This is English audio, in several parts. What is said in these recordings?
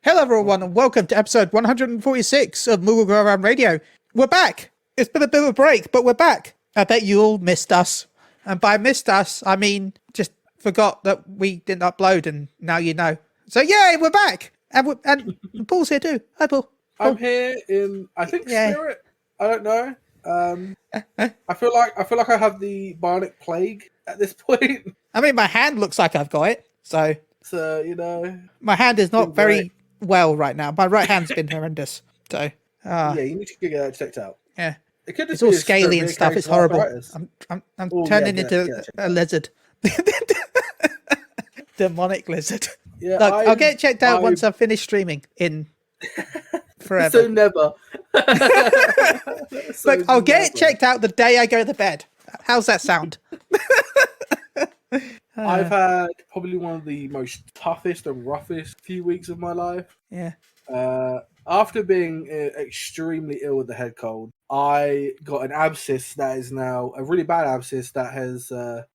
Hello everyone and welcome to episode 146 of Moogle Go Around Radio. We're back. It's been a bit of a break, but we're back. I bet you all missed us. And by missed us, I mean just forgot that we didn't upload and now you know. So yay, we're back. And Paul's here too. Hi Paul. I'm here in, I think, spirit. I don't know. I feel like I have the bionic plague at this point. I mean, my hand looks like I've got it. So you know, my hand is not very well right now. My right hand's been horrendous. So yeah, you need to get that checked out. Yeah, it could it's all scaly and stuff. It's horrible. I'm turning into a lizard, demonic lizard. Yeah, look, I'll get it checked out once I've finished streaming in forever. So never. Look, I'll get it checked out the day I go to bed. How's that sound? I've had probably one of the most toughest and roughest few weeks of my life. Yeah. After being extremely ill with the head cold, I got an abscess that is now a really bad abscess that has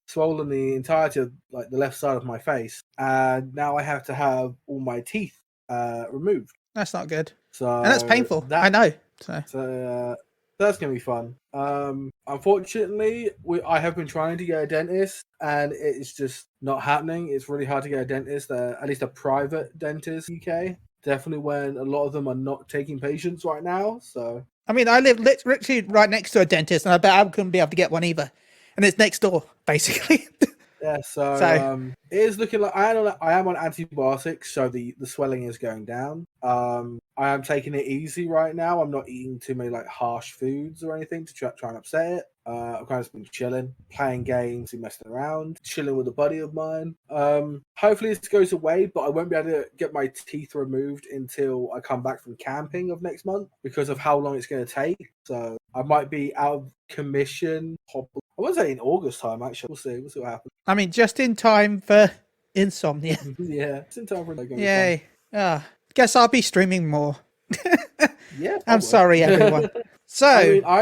swollen the entirety of like the left side of my face, and now I have to have all my teeth removed. That's not good. So and that's painful. I know. So that's gonna be fun. Unfortunately, I have been trying to get a dentist, and it's just not happening. It's really hard to get a dentist, at least a private dentist in the UK. Definitely when a lot of them are not taking patients right now. So I mean, I live literally right next to a dentist, and I bet I couldn't be able to get one either. And it's next door, basically. Yeah, so it is looking like I am on antibiotics, so the swelling is going down. I am taking it easy right now. I'm not eating too many like harsh foods or anything to try and upset it. I've kind of been chilling, playing games and messing around, chilling with a buddy of mine. Hopefully this goes away, but I won't be able to get my teeth removed until I come back from camping of next month because of how long it's going to take. So I might be out of commission. I wouldn't say in August time, actually. We'll see what happens. I mean, just in time for insomnia. Yeah, it's in time for it. Yay. Guess I'll be streaming more. Yeah. I'm sorry, everyone. So I mean, I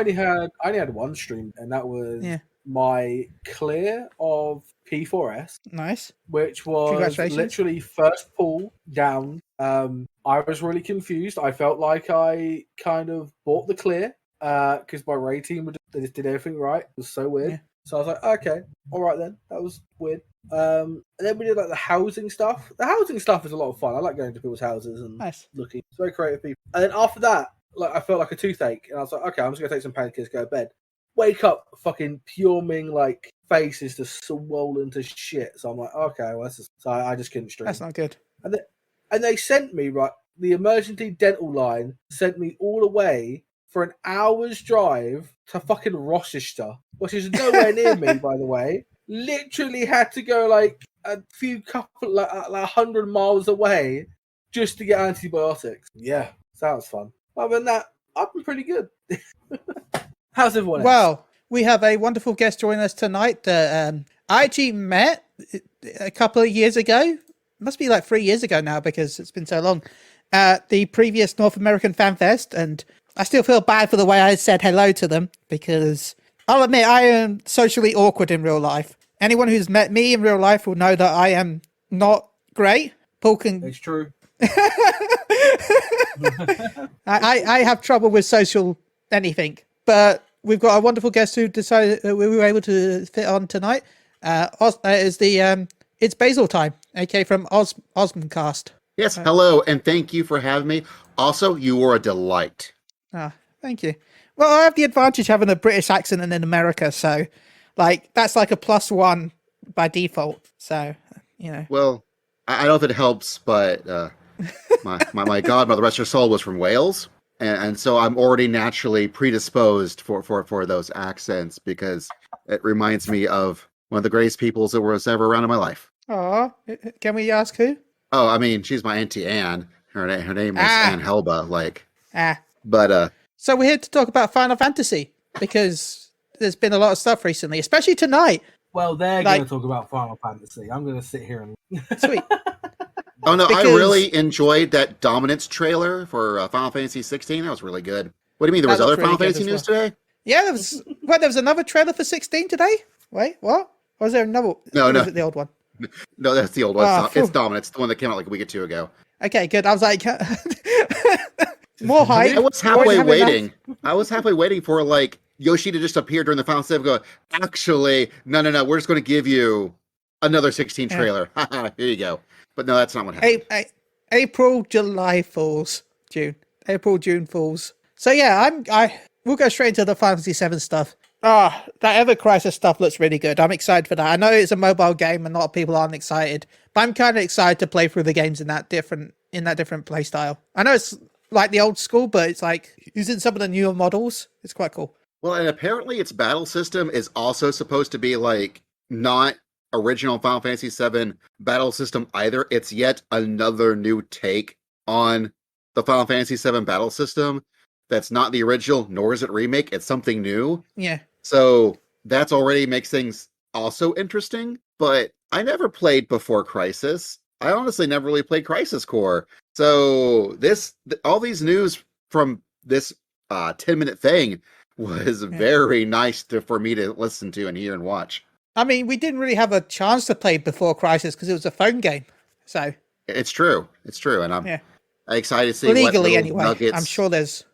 only had one stream, and that was my clear of P4S. Nice. Which was literally first pull down. I was really confused. I felt like I kind of bought the clear because my rating they just did everything right. It was so weird. Yeah. So I was like, okay, all right then. That was weird. And then we did like the housing stuff. The housing stuff is a lot of fun. I like going to people's houses and looking. It's very creative people. And then after that, like I felt like a toothache, and I was like, okay, I'm just gonna take some painkillers, go to bed. Wake up, fucking Pure-Ming like face is just swollen to shit. So I'm like, okay, well, so I just couldn't stream. That's not good. And they sent me the emergency dental line sent me all the way for an hour's drive to fucking Rochester, which is nowhere near me, by the way. Literally had to go like a few couple, like 100 miles away just to get antibiotics. Yeah, sounds fun. Other than that, I've been pretty good. How's everyone else? Well, we have a wonderful guest joining us tonight. I actually met a couple of years ago. Must be like 3 years ago now because it's been so long. At the previous North American Fan Fest, and I still feel bad for the way I said hello to them because I'll admit I am socially awkward in real life. Anyone who's met me in real life will know that I am not great. Paul can... It's true. I have trouble with social anything, but we've got a wonderful guest who decided we were able to fit on tonight. It's Basil time, aka from Osmcast. Yes, hello, and thank you for having me. Also, you were a delight. Thank you. Well, I have the advantage having a British accent and in America, so that's like a +1 by default. So, you know. Well, I don't know if it helps, but my godmother, rest her soul, was from Wales, and so I'm already naturally predisposed for those accents because it reminds me of one of the greatest peoples that was ever around in my life. Oh, can we ask who? Oh, I mean, she's my Auntie Anne. Her name was Anne Helba. But so we're here to talk about Final Fantasy because there's been a lot of stuff recently, especially tonight. Well, they're going to talk about Final Fantasy. I'm going to sit here and sweet. Oh no, I really enjoyed that Dominance trailer for Final Fantasy 16. That was really good. What do you mean? There was other Final Fantasy news today? Yeah, there was. There was another trailer for 16 today. Wait, what? Or was there another? No. Was it the old one? No, that's the old one. It's Dominance, the one that came out like a week or two ago. Okay, good. I was like, more hype. I was halfway waiting. I was halfway waiting for like Yoshi to just appear during the final save and go, actually, no, we're just going to give you another 16 trailer. Here you go. But no, that's not what happened. April, July falls, June. April, June falls. So yeah, we'll go straight into the Final Fantasy 7 stuff. That Ever Crisis stuff looks really good. I'm excited for that. I know it's a mobile game and a lot of people aren't excited, but I'm kind of excited to play through the games in that different play style. I know it's like the old school, but it's like using some of the newer models. It's quite cool. Well, and apparently its battle system is also supposed to be like not original Final Fantasy VII battle system either. It's yet another new take on the Final Fantasy VII battle system. That's not the original, nor is it remake. It's something new. Yeah. So that's already makes things also interesting. But I never played before Crisis. I honestly never really played Crisis Core. So all these news from this 10-minute thing was very nice for me to listen to and hear and watch. I mean, we didn't really have a chance to play before Crisis because it was a phone game. So it's true, and I'm excited to see legally what anyway. Nuggets, I'm sure there's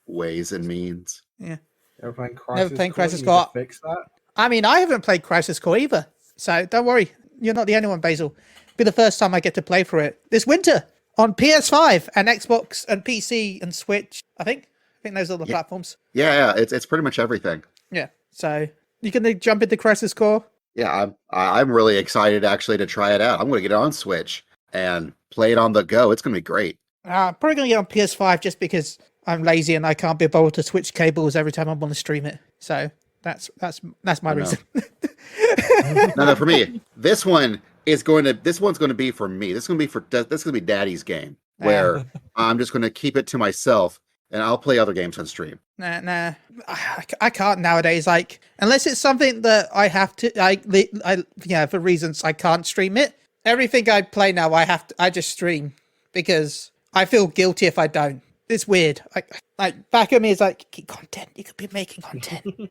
ways and means. Yeah. Never playing Crisis Core. Fix that. I mean, I haven't played Crisis Core either, so don't worry. You're not the only one, Basil. It'll be the first time I get to play for it this winter on PS5 and Xbox and PC and Switch. I think those are the platforms. Yeah, it's pretty much everything. Yeah, so you can jump into Crisis Core. Yeah, I'm really excited actually to try it out. I'm going to get it on Switch and play it on the go. It's going to be great. Probably going to get on PS5 just because I'm lazy and I can't be able to switch cables every time I want to stream it. So that's my reason. No, for me, this one's going to be for me. This is going to be Daddy's game where I'm just going to keep it to myself and I'll play other games on stream. Nah. I can't nowadays. Like, unless it's something that I have to, for reasons I can't stream it. Everything I play now, I just stream because I feel guilty if I don't. It's weird. Like back at me is like, keep content. You could be making content.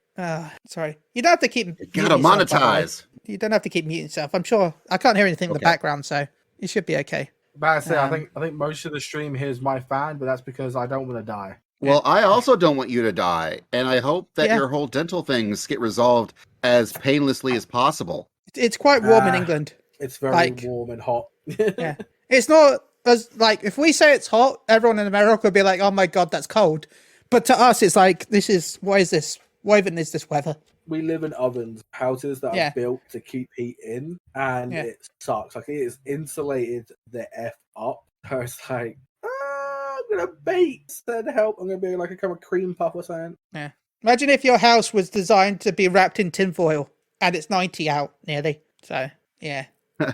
Sorry. You don't have to keep. You gotta monetize. You don't have to keep muting yourself. I'm sure I can't hear anything in the background, so you should be okay. But I say, I think most of the stream here is my fan, but that's because I don't want to die. Well, I also don't want you to die, and I hope that your whole dental things get resolved as painlessly as possible. It's quite warm in England. It's very warm and hot. Yeah, it's not as like if we say it's hot, everyone in America would be like, "Oh my god, that's cold," but to us, it's like why is this? Why even is this weather? We live in ovens, houses that are built to keep heat in, and it sucks. Like, it is insulated the F up. So it's like, I'm going to bake instead of help. I'm going to be like a kind of cream puff or something. Yeah. Imagine if your house was designed to be wrapped in tinfoil and it's 90 out nearly. So, yeah.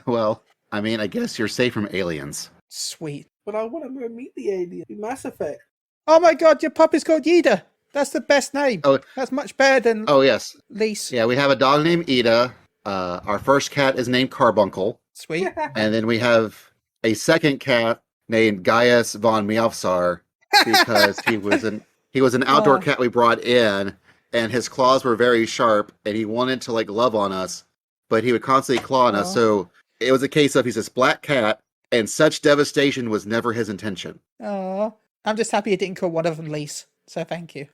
Well, I mean, I guess you're safe from aliens. Sweet. But I want to go meet the alien. Mass Effect. Oh my god, your pup is called Yida. That's the best name. Oh, that's much better than yes, Lise. Yeah, we have a dog named Ida. Our first cat is named Carbuncle. Sweet. And then we have a second cat named Gaius von Miofsar because he was an outdoor cat we brought in, and his claws were very sharp, and he wanted to like love on us, but he would constantly claw on us. So it was a case of he's this black cat, and such devastation was never his intention. Oh, I'm just happy you didn't call one of them Lise. So thank you.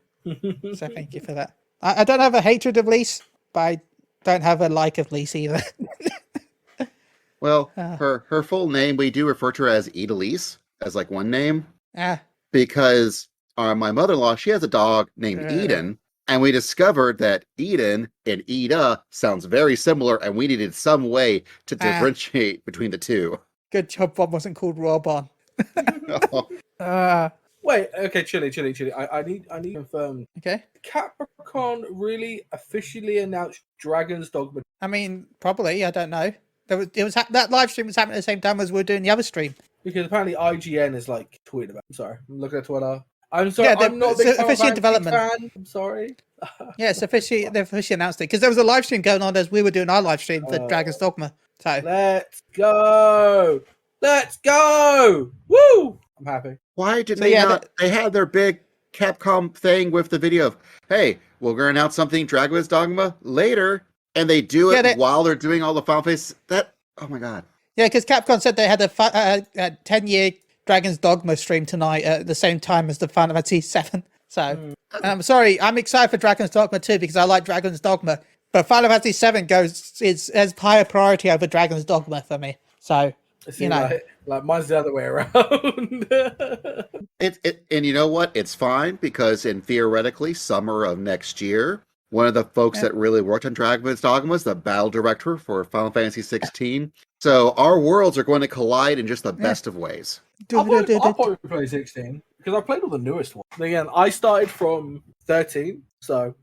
So thank you for that. I don't have a hatred of Lise, but I don't have a like of Lise either. Well, her full name, we do refer to her as Idalise, as like one name. Because my mother-in-law, she has a dog named Eden, and we discovered that Eden and Ida sounds very similar, and we needed some way to differentiate between the two. Good job Bob wasn't called Robon. Wait, okay, chilly. I need to confirm. Okay. Capricorn really officially announced Dragon's Dogma? I mean, probably. I don't know. That live stream was happening at the same time as we were doing the other stream. Because apparently IGN is like tweeting about. I'm sorry, I'm looking at Twitter. I'm sorry. Yeah, I'm not a big officially development. fan. I'm sorry. Yeah, it's officially. They officially announced it because there was a live stream going on as we were doing our live stream for Dragon's Dogma. So let's go. Woo! I'm happy. Why did they not? They had their big Capcom thing with the video of, hey, we're going to announce something Dragon's Dogma later, and they do it while they're doing all the Final Fantasy. Oh my god. Yeah, because Capcom said they had a 10-year Dragon's Dogma stream tonight at the same time as the Final Fantasy 7. So, I'm sorry, I'm excited for Dragon's Dogma too because I like Dragon's Dogma. But Final Fantasy 7 is as higher priority over Dragon's Dogma for me. So, See, like mine's the other way around. And you know what? It's fine because in theoretically summer of next year, one of the folks that really worked on Dragon's Dogma is the battle director for Final Fantasy 16. So our worlds are going to collide in just the best of ways. I'll probably play 16 because I played all the newest ones. Again, I started from 13, so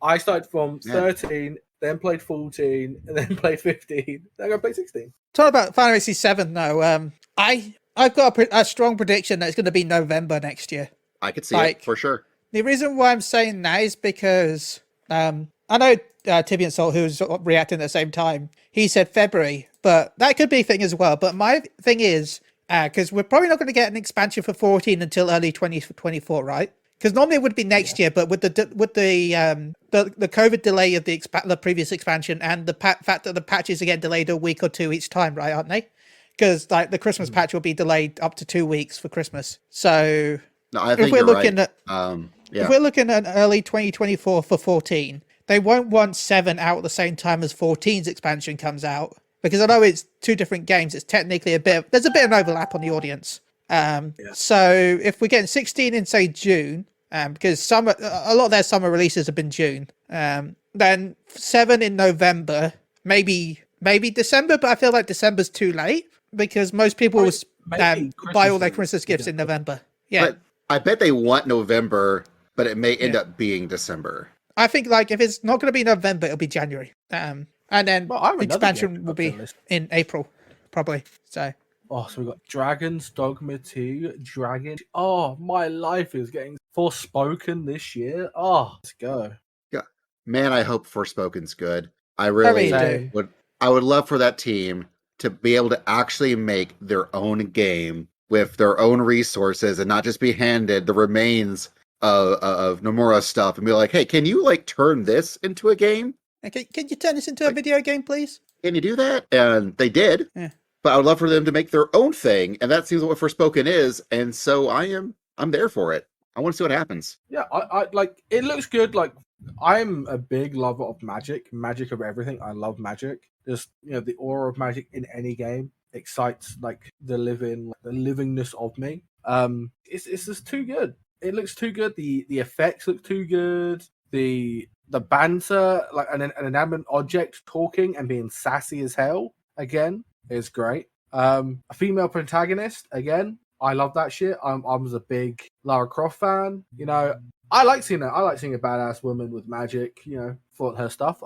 I started from 13, then played 14, and then played 15. Then I go play 16. Talk about Final Fantasy 7 though. I've got a strong prediction that it's going to be November next year. I could see it for sure. The reason why I'm saying that is because I know Tibby and Salt, who's reacting at the same time, he said February, but that could be a thing as well. But my thing is, because we're probably not going to get an expansion for 14 until early 2024, right? Because normally it would be next year, but with the COVID delay of the previous expansion and the fact that the patches are getting delayed a week or two each time, right? Aren't they? Because like the Christmas patch will be delayed up to 2 weeks for Christmas. So no, I think if we're you're looking right. If we're looking at early 2024 for 14, they won't want 7 out at the same time as 14's expansion comes out. Because I know it's 2 different games, it's technically there's a bit of an overlap on the audience. So if we're getting 16 in, say, June, because a lot of their summer releases have been June, then 7 in November, maybe December, but I feel like December's too late because most people will buy all their Christmas gifts in November. Yeah. But I bet they want November, but it may end up being December. I think like if it's not going to be November, it'll be January. And then the expansion will be in April, probably. So we got Dragon's Dogma 2, Oh, my life is getting Forspoken this year. Oh, let's go. Yeah, man, I hope Forspoken's good. I really would. I would love for that team to be able to actually make their own game with their own resources and not just be handed the remains of Nomura stuff and be like, hey, can you like turn this into a game? Okay, can you turn this into a video game, please? Can you do that? And they did. Yeah. But I would love for them to make their own thing, and that seems what Forspoken is. And so I'm there for it. I want to see what happens. Yeah, I like it. Looks good. Like I'm a big lover of magic of everything. I love magic. Just the aura of magic in any game excites like the livingness of me. It's just too good. It looks too good. The effects look too good. The banter, like an inanimate object talking and being sassy as hell again is great. A female protagonist again. I love that shit. I was a big Lara Croft fan. I like seeing a badass woman with magic. For her stuff.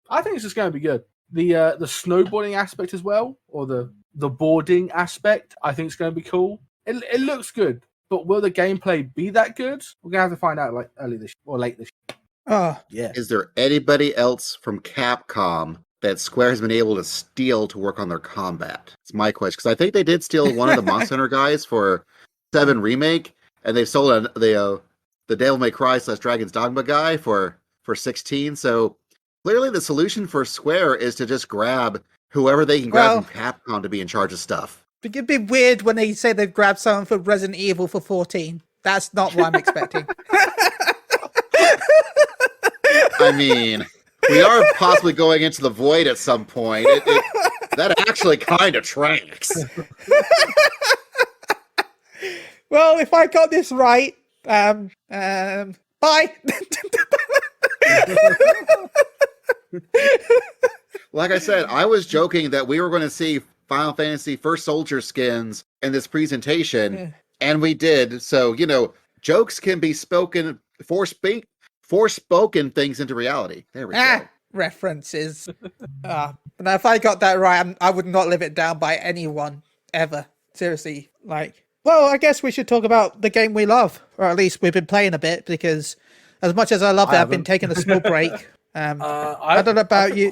I think it's just going to be good. The snowboarding aspect as well, or the boarding aspect, I think it's going to be cool. It looks good, but will the gameplay be that good? We're gonna have to find out like early this or late this year. Oh yeah. Is there anybody else from Capcom that Square has been able to steal to work on their combat? It's my question, because I think they did steal one of the Monster Hunter guys for 7 Remake, and they sold the Devil May Cry / Dragon's Dogma guy for 16. So clearly the solution for Square is to just grab whoever they can grab from Capcom to be in charge of stuff. It'd be weird when they say they've grabbed someone for Resident Evil for 14. That's not what I'm expecting. I mean, we are possibly going into the void at some point. That actually kind of tracks. Well, if I got this right, bye. Like I said, I was joking that we were going to see Final Fantasy First Soldier skins in this presentation, and we did. So, jokes can be forspoken things into reality. There we go. References. Now, if I got that right, I would not live it down by anyone, ever. Seriously. Well, I guess we should talk about the game we love, or at least we've been playing a bit, because as much as I love it, I've been taking a small break. I don't know about you.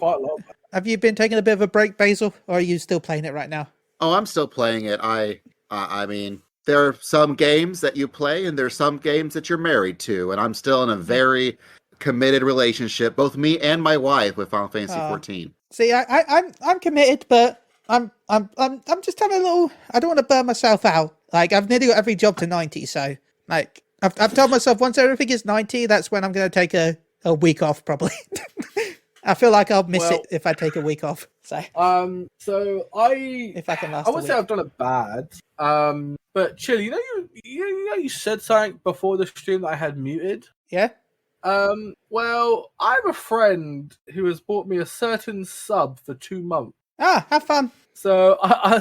Have you been taking a bit of a break, Basil, or are you still playing it right now? Oh, I'm still playing it. I mean, there are some games that you play, and there's some games that you're married to, and I'm still in a very committed relationship, both me and my wife, with Final Fantasy 14. See, I'm committed, but I'm just having a little. I don't want to burn myself out. Like I've nearly got every job to 90, so like I've told myself once everything is 90, that's when I'm going to take a week off probably. I feel like I'll miss it if I take a week off. So if I can last, I wouldn't say I've done it bad. But Chill, you said something before the stream that I had muted. Yeah. Well, I have a friend who has bought me a certain sub for 2 months. Ah, have fun. So I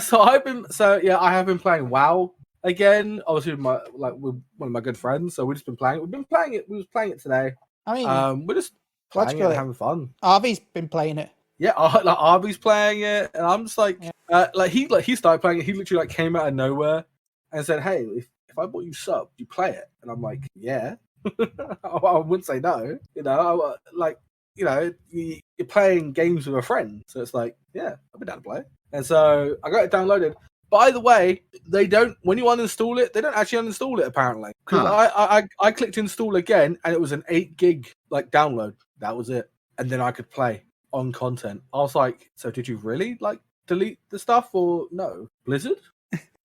have been playing WoW again. Obviously, with one of my good friends. So we've just been playing. We've been playing it. We was playing it today. I mean, we're just playing it and having fun. Arby's been playing it. Yeah, like Arby's playing it, and I'm just like, he started playing it. He literally like came out of nowhere and said, "Hey, if I bought you sub, you play it?" And I'm like, "Yeah." I wouldn't say no. You're playing games with a friend, so it's like, yeah, I'll be down to play. And so I got it downloaded. By the way, they don't. When you uninstall it, they don't actually uninstall it apparently. Because I clicked install again, and it was an 8 gig like download. That was it, and then I could play on content. I was like, so did you really like delete the stuff or no? Blizzard?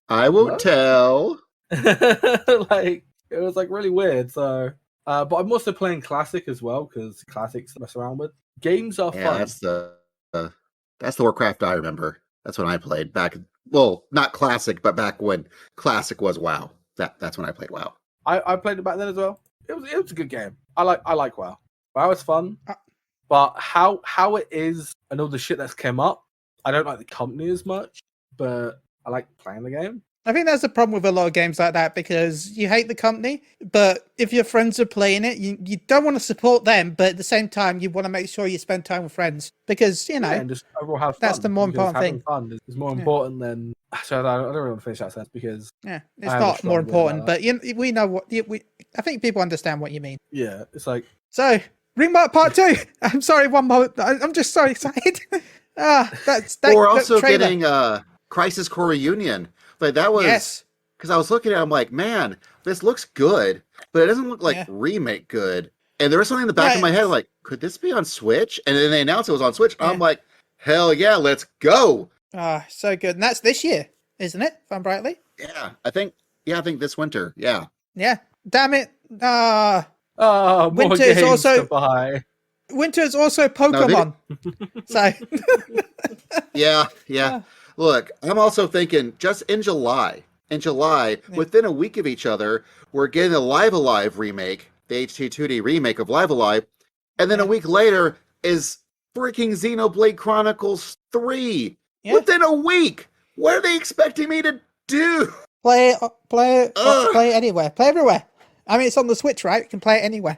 I won't tell. Like it was like really weird. So, but I'm also playing Classic as well because Classics to mess around with. Games are fun. That's the Warcraft I remember. That's when I played back. Well, not Classic, but back when Classic was WoW. That's when I played WoW. I played it back then as well. It was a good game. I like WoW. WoW is fun, but how it is and all the shit that's come up, I don't like the company as much. But I like playing the game. I think that's the problem with a lot of games like that because you hate the company, but if your friends are playing it, you don't want to support them, but at the same time, you want to make sure you spend time with friends because, and just overall have fun. That's the more important thing. Fun is more important than... So I don't really want to finish that sentence because... Yeah, it's not more important, but we know what... I think people understand what you mean. Yeah, it's like... So, Ringmark Part 2! I'm sorry, one more... I'm just so excited. We're also getting Crisis Core Reunion. Like that was because I was looking at it, I'm like, man, this looks good, but it doesn't look like remake good. And there was something in the back of my head, like, could this be on Switch? And then they announced it was on Switch. I'm like, hell yeah, let's go. So good. And that's this year, isn't it? If I'm rightly. Yeah, I think this winter. Yeah. Yeah. Damn it. More winter games is also to buy. Winter is also Pokemon. So Yeah. Look, I'm also thinking just in July, within a week of each other, we're getting a Live Alive remake, the HT2D remake of Live Alive, and then a week later is freaking Xenoblade Chronicles 3. Yeah. Within a week! What are they expecting me to do? Play anywhere. Play everywhere. I mean, it's on the Switch, right? You can play it anywhere.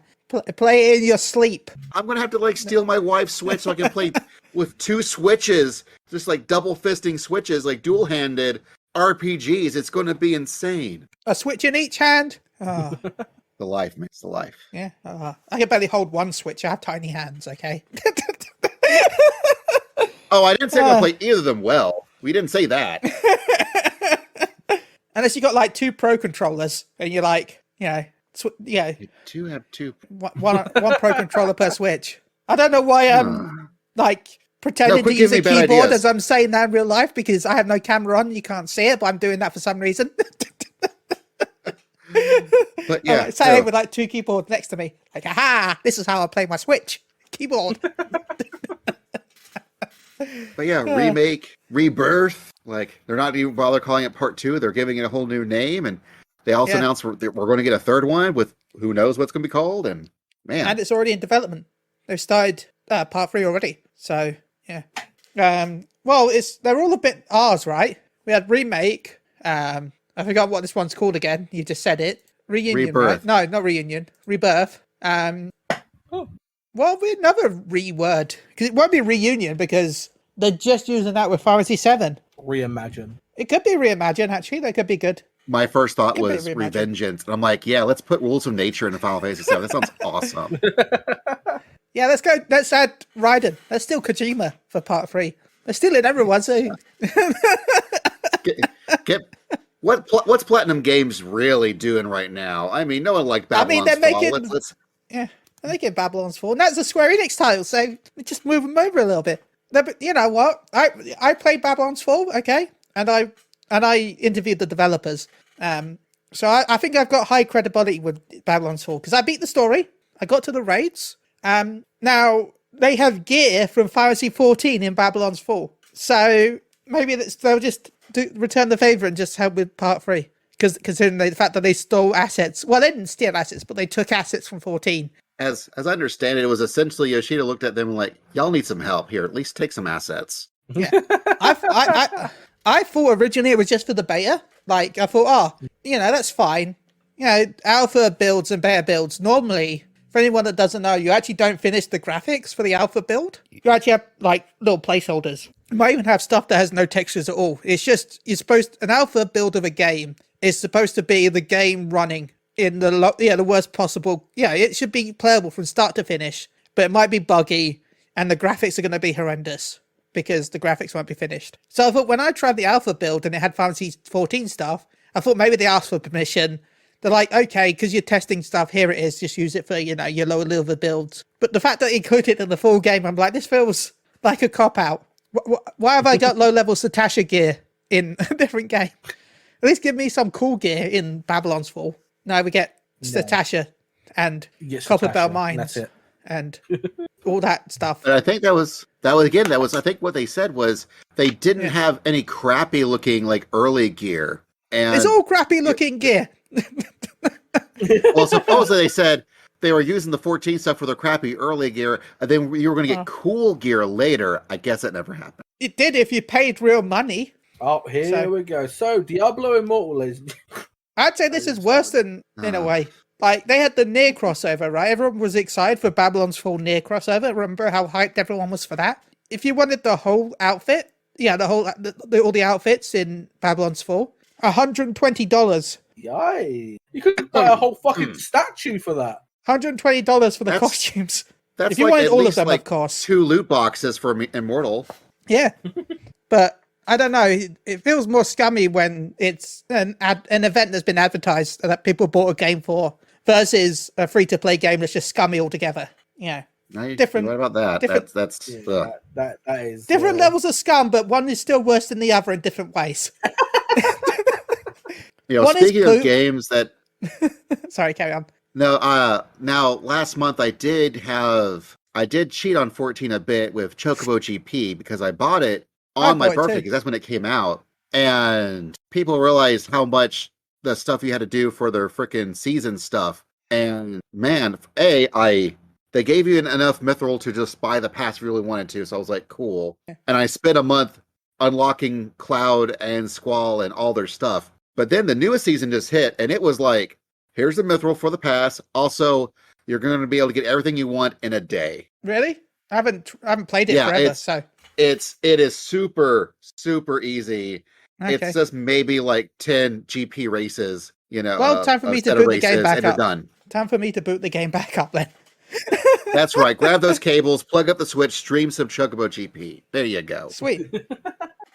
Play it in your sleep. I'm going to have to steal my wife's Switch so I can play with 2 Switches, just double fisting Switches, dual-handed RPGs. It's going to be insane. A Switch in each hand? Oh. The life, man. It's the life. Yeah. I can barely hold one Switch. I have tiny hands, okay? Oh, I didn't say I'm going to play either of them well. We didn't say that. Unless you got 2 Pro controllers and you're You do have 2. One Pro controller per Switch. I don't know why I'm pretending to use a keyboard as I'm saying that in real life because I have no camera on. You can't see it, but I'm doing that for some reason. But yeah, say it with 2 keyboards next to me. Aha! This is how I play my Switch keyboard. But yeah, remake, rebirth. They're not even bother calling it Part 2. They're giving it a whole new name, and they also announced we're going to get a third one with who knows what's going to be called. And man, and it's already in development. They've started Part 3 already. So yeah. Well, they're all a bit ours, right? We had remake. I forgot what this one's called again. You just said it. Reunion, Rebirth. Right? No, not reunion. Rebirth. Well, we another reword because it won't be reunion because they're just using that with Final Fantasy 7. Reimagine. It could be reimagine. Actually, that could be good. My first thought was Revengeance, and I'm like, yeah, let's put Rules of Nature in the Final Fantasy 7. That sounds awesome. Yeah, let's go. Let's add Raiden. Let's steal Kojima for Part 3. They're stealing everyone, so... What's Platinum Games really doing right now? I mean, no one liked Babylon's Fall. Yeah, they're making Babylon's Fall. And that's a Square Enix title, so just move them over a little bit. No, but you know what? I played Babylon's Fall, okay, and I interviewed the developers. So I think I've got high credibility with Babylon's Fall because I beat the story. I got to the raids. Now they have gear from Final Fantasy 14 in Babylon's Fall, so maybe they'll just return the favor and just help with Part 3. Because considering the fact that they stole assets, well, they didn't steal assets, but they took assets from 14. As I understand it, it was essentially Yoshida looked at them and like, y'all need some help here. At least take some assets. Yeah, I thought originally it was just for the beta. Like I thought, that's fine. Alpha builds and beta builds. Normally, for anyone that doesn't know, you actually don't finish the graphics for the alpha build. You actually have like little placeholders. You might even have stuff that has no textures at all. It's just an alpha build of a game is supposed to be the game running in the worst possible. Yeah, it should be playable from start to finish, but it might be buggy and the graphics are going to be horrendous because the graphics won't be finished. So I thought when I tried the alpha build and it had Final Fantasy 14 stuff, I thought maybe they asked for permission. They're like, okay, because you're testing stuff, here it is, just use it for, your lower level builds. But the fact that it included it in the full game, I'm like, this feels like a cop-out. Why have I got low-level Satasha gear in a different game? At least give me some cool gear in Babylon's Fall. No, we get Satasha and Copper Bell Mines. That's it. And all that stuff. But I think that was I think what they said was they didn't have any crappy looking like early gear. And it's all crappy looking gear. Well, supposedly they said they were using the 14 stuff for their crappy early gear, and then you were going to get cool gear later. I guess that never happened. It did if you paid real money. Oh, here we go. So, Diablo Immortal is... I'd say this is worse than, in a way. Like, they had the Nier crossover, right? Everyone was excited for Babylon's Fall Nier crossover. Remember how hyped everyone was for that? If you wanted the whole outfit, all the outfits in Babylon's Fall, $120. Yay. You could buy a whole fucking statue for that. $120 for the costumes. That's if you wanted all of them, of course. 2 loot boxes for Immortal. Yeah. But I don't know. It feels more scummy when it's an event that's been advertised that people bought a game for versus a free-to-play game that's just scummy altogether. Yeah. Different. What about that? That is different levels of scum, but one is still worse than the other in different ways. Speaking of games that... Sorry, carry on. No, now last month I did cheat on 14 a bit with Chocobo GP because I bought it on my birthday because that's when it came out. And people realized how much the stuff you had to do for their freaking season stuff. And man, they gave you enough mithril to just buy the pass if you really wanted to. So I was like, cool. And I spent a month unlocking Cloud and Squall and all their stuff. But then the newest season just hit, and it was like, here's the mithril for the pass. Also, you're going to be able to get everything you want in a day. Really? I haven't played it forever, so it is super, super easy. Okay. It's just maybe like 10 GP races, Well, time for me to boot the game back up. Done. Time for me to boot the game back up then. That's right. Grab those cables, plug up the Switch, stream some Chocobo GP. There you go. Sweet.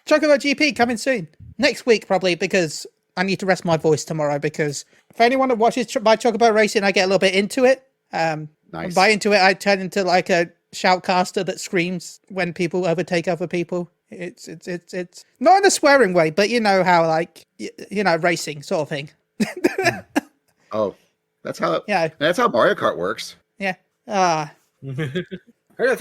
Chocobo GP coming soon. Next week, probably, because I need to rest my voice tomorrow, because if anyone that watches my Chocobo racing, I get a little bit into it. Nice. By into it, I turn into like a shoutcaster that screams when people overtake other people. It's not in a swearing way, but you know how, like, racing sort of thing. Oh, that's how Mario Kart works. Yeah. Yeah. That's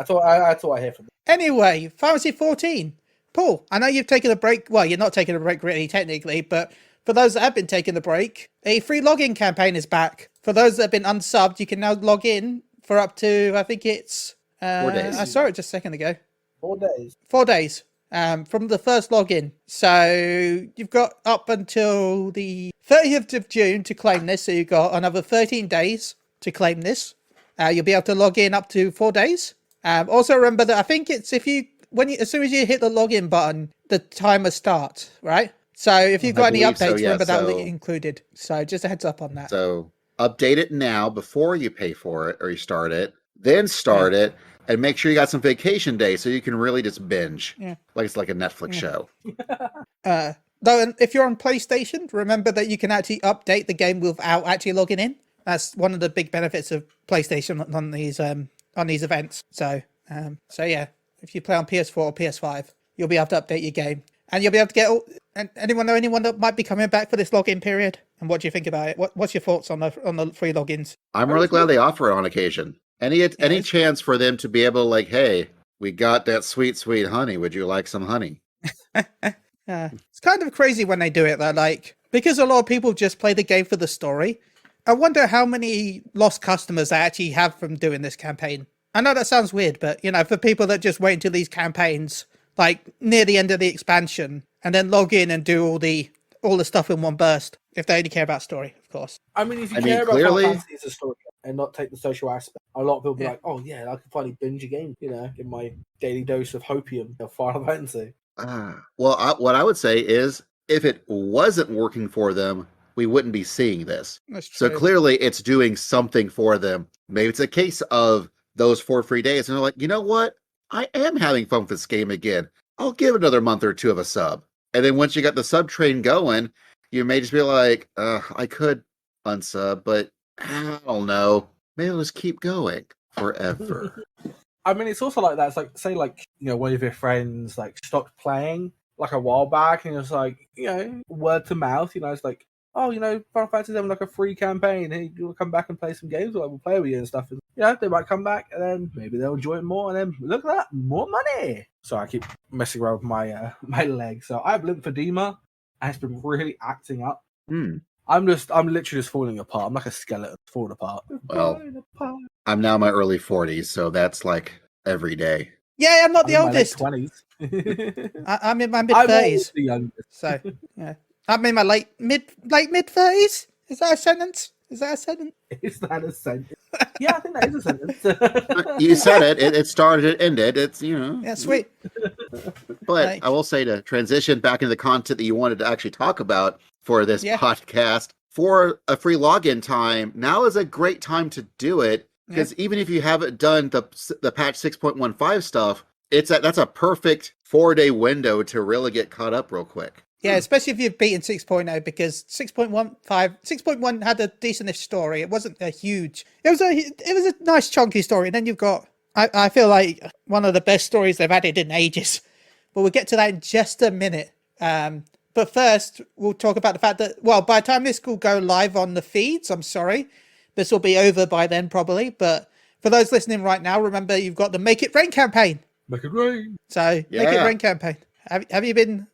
all I hear from them. Anyway, Final Fantasy 14. Paul, I know you've taken a break. Well, you're not taking a break really, technically, but for those that have been taking the break, a free login campaign is back. For those that have been unsubbed, you can now log in for up to, I think it's... 4 days. I saw it just a second ago. 4 days. 4 days from the first login. So you've got up until the 30th of June to claim this. So you've got another 13 days to claim this. You'll be able to log in up to 4 days. Also remember that I think it's as soon as you hit the login button, the timer starts, right? So if you've got any updates, remember that will be included. So just a heads up on that. So update it now before you pay for it or you start it, then start it, and make sure you got some vacation days so you can really just binge. Yeah. Like it's like a Netflix show. Though if you're on PlayStation, remember that you can actually update the game without actually logging in. That's one of the big benefits of PlayStation on these on these events. So yeah, if you play on PS4 or PS5, you'll be able to update your game, and you'll be able to get. And anyone know anyone that might be coming back for this login period? And what do you think about it? What's your thoughts on the free logins? I'm really glad they offer it on occasion. Any chance for them to be able to, like, hey, we got that sweet, sweet honey. Would you like some honey? It's kind of crazy when they do it though, like, because a lot of people just play the game for the story. I wonder how many lost customers they actually have from doing this campaign. I know that sounds weird, but for people that just wait until these campaigns, like near the end of the expansion, and then log in and do all the stuff in one burst, if they only care about story, of course. I mean, if you care about Final Fantasy as a story and not take the social aspect, a lot of people be like, oh yeah, I can finally binge a game, get my daily dose of hopium of Final Fantasy. Well, what I would say is, if it wasn't working for them, we wouldn't be seeing this. That's true. So clearly it's doing something for them. Maybe it's a case of those 4 free days, and they're like, you know what? I am having fun with this game again. I'll give another month or two of a sub. And then once you got the sub train going, you may just be like, I could unsub, but I don't know. Maybe I'll just keep going forever. I mean, it's also like that. It's like, say, like, one of your friends, like, stopped playing, like, a while back, and it's like, word to mouth, it's like, oh, Final Fantasy's having, like, a free campaign. Hey, you want to come back and play some games? Or we'll play with you and stuff. And, they might come back, and then maybe they'll enjoy it more, and then, look at that, more money! So I keep messing around with my my leg. So I have lymphedema, and it's been really acting up. I'm literally just falling apart. I'm like a skeleton falling apart. Well, I'm now in my early 40s, so that's like every day. Yeah, I'm not the oldest. I'm in my late 20s. I'm in my mid 30s. The youngest. So yeah, I'm in my late mid 30s. Is that a sentence? Is that a sentence? Yeah, I think that is a sentence. You said it. It started, it ended. It's, Yeah, sweet. But Right. I will say, to transition back into the content that you wanted to actually talk about for this podcast, for a free login time, now is a great time to do it, because even if you haven't done the patch 6.15 stuff, that's a perfect 4-day window to really get caught up real quick. Yeah, especially if you've beaten 6.0, because 6.1 had a decentish story. It wasn't a huge. It was a nice chunky story, and then you've got I feel like one of the best stories they've added in ages. But we'll get to that in just a minute. But first, we'll talk about the fact that, well, by the time this will go live on the feeds, I'm sorry, this will be over by then probably. But for those listening right now, remember you've got the Make It Rain campaign. Make it rain. So Make It Rain campaign. Have you been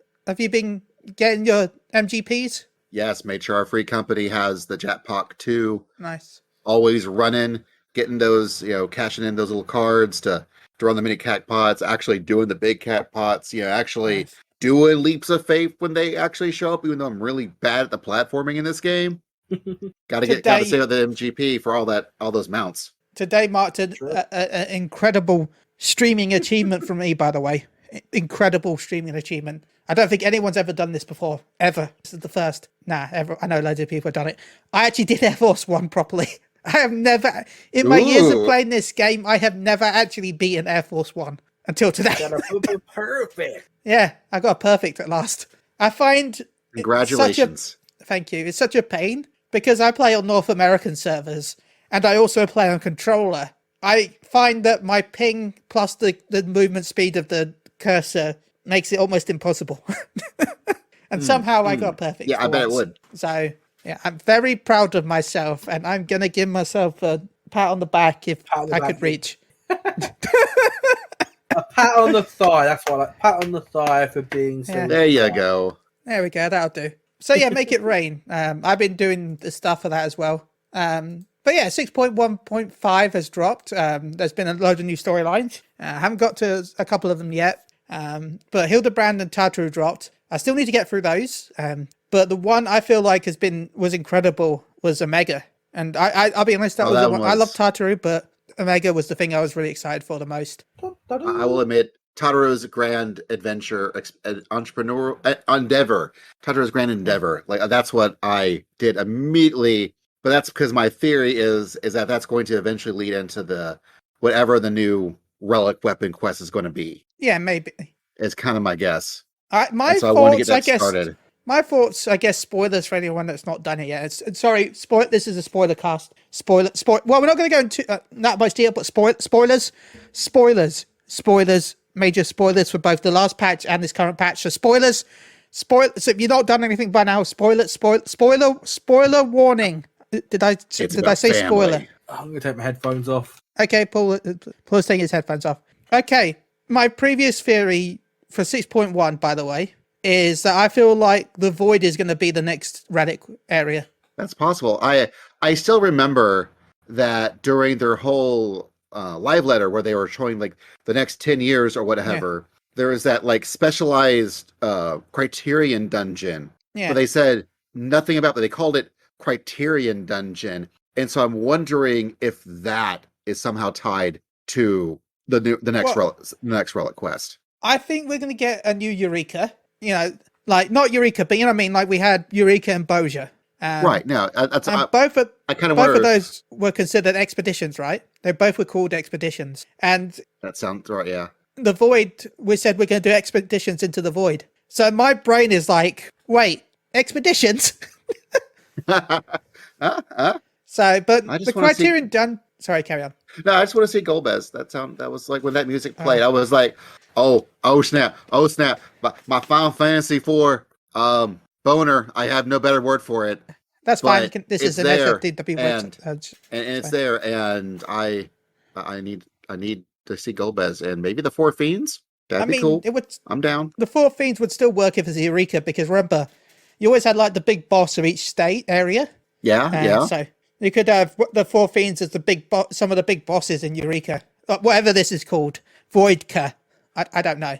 getting your MGPs? Yes, made sure our free company has the Jetpack 2. Nice. Always running, getting those, cashing in those little cards to run the mini cat pots, actually doing the big cat pots, actually doing leaps of faith when they actually show up, even though I'm really bad at the platforming in this game. Gotta save the MGP for all those mounts. Today marked an incredible streaming achievement for me, by the way. Incredible streaming achievement. I don't think anyone's ever done this before, ever. This is the first. Ever. I know loads of people have done it. I actually did Air Force 1 properly. I have never, in my years of playing this game, I have never actually beaten Air Force 1 until today. Perfect. Yeah, I got a perfect at last. I find Congratulations. Thank you. It's such a pain because I play on North American servers and I also play on controller. I find that my ping plus the movement speed of the cursor makes it almost impossible. And somehow I got perfect. Yeah, I bet it would. So, yeah, I'm very proud of myself, and I'm going to give myself a pat on the back if I could reach. A pat on the thigh. That's what I pat on the thigh for being so. There you go. There we go. That'll do. So, yeah, Make It Rain. I've been doing the stuff for that as well. But yeah, 6.1.5 has dropped. There's been a load of new storylines. I haven't got to a couple of them yet. But Hildebrand and Tartaru dropped. I still need to get through those. But the one I feel like was incredible was Omega. And I'll be honest, that was the one. I love Tartaru, but Omega was the thing I was really excited for the most. I will admit, Tataru's grand adventure, entrepreneur endeavor. Tataru's grand endeavor. Like, that's what I did immediately. But that's because my theory is that that's going to eventually lead into whatever the new relic weapon quest is going to be. Yeah, maybe. It's kind of my guess. My so I want to thoughts, get that I guess, started. my thoughts, I guess, spoilers for anyone that's not done it yet. Sorry, this is a spoiler cast. Well, we're not going to go into that much detail, but spoilers, major spoilers for both the last patch and this current patch. So spoilers. So if you've not done anything by now, spoiler warning. Did I say family. spoiler? I'm going to take my headphones off. Okay, Paul's taking his headphones off. Okay, my previous theory for 6.1, by the way, is that I feel like the Void is going to be the next Radic area. That's possible. I still remember that during their whole live letter where they were showing like the next 10 years or whatever, there was that like specialized Criterion dungeon. Yeah. But they said nothing about that. They called it Criterion Dungeon. And so I'm wondering if that is somehow tied to the next relic quest. I think we're going to get a new Eureka. You know, like not Eureka, but you know what I mean. Like we had Eureka and Boja. Right. No, both of those were considered expeditions, right? They both were called expeditions, and that sounds right. Yeah. The Void. We said we're going to do expeditions into the Void. So my brain is like, wait, expeditions. So, but the Criterion done. Sorry, carry on. No, I just want to see Golbez. That was like when that music played. I was like, oh snap. My Final Fantasy IV boner. I have no better word for it. That's fine. This is an SFDW and it's there, and I need to see Golbez and maybe the Four Fiends. That'd be cool. I'm down. The Four Fiends would still work if it's Eureka, because remember, you always had like the big boss of each state area. Yeah. So you could have the Four Fiends as the big some of the big bosses in Eureka, whatever this is called, Voidka. I don't know.